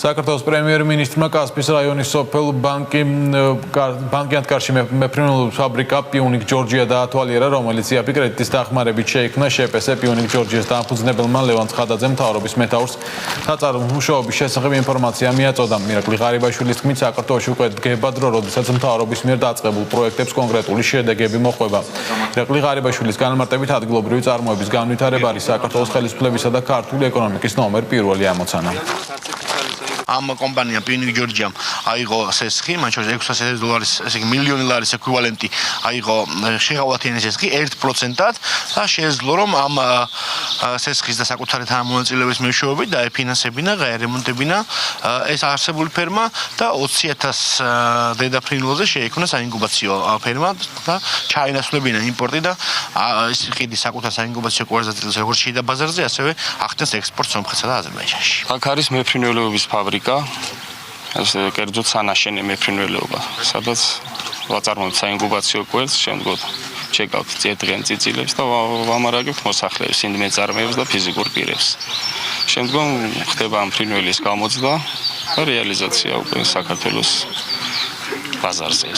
საქართველოს პრემიერ-მინისტრმა კასპიის რაიონის სოფელ ბანკიანთკარში მეფრინველების ფაბრიკა პიუნიკ ჯორჯია დაათვალიერა, რომელიც იაფი კრედიტის დახმარებით შეიქმნა შეპესე პიუნიკ ჯორჯიას დამფუძნებელმა ლევან ცხადაძემ მთავრობის მეთაურს საწარმო მუშაობის შესახებ ინფორმაცია მიაწოდა. მირაკლი ღარიბაშვილის თქმით, საქართველოში უკვე დგება დრო, როდესაც მთავრობის მიერ დაწყებულ პროექტებს კონკრეტული შედეგები მოჰყვება. მირაკლი ღარიბაშვილის განმარტებით ადგილობრივი წარმოების განვითარება არის საქართველოს ხელისუფლებისა და ქართული ეკონომიკის ნომერ პირველი ამოცანა. Am compania Punic Georgiam აიღო სესხი, მათ შორის $600,000, ესე იგი მილიონი ლარის ეკვივალენტი აიღო შეღავათიანი სესხი 1%-ად და შეეძლო რომ ამ სესხის და საკუთარი თანამონაწილეობის მეშვეობით დაეფინანსებინა, გაერემონტებინა ეს არსებული ფერმა და 20,000 დედაფრინველზე შეიქმნა საინკუბაციო ფერმა და ჩაინაცვლებინა იმპორტი და ეს ყიდი საკუთარ საინკუბაციო კვარტალზე როგორც შიდა ბაზარზე, ასევე ახდენს ექსპორტს სომხეთსა და აზერბაიჯანში. აქ არის მეფრინველების ფაბრიკა. ასე კერძოდ სანაშენე მეფრინველეობა, სადაც ვაწარმოებთ საინკუბაციო კვერცხს, შემდგომ ჩეკავთ წიეთდღიან წიწილებს და ვამარაგებთ მოსახლეებს, ინდმეწარმეებს და ფიზიკურ პირებს. შემდგომ ხდება ამ ფრინველის გამოძდა და რეალიზაცია უკვე საქართველოს ბაზარზე.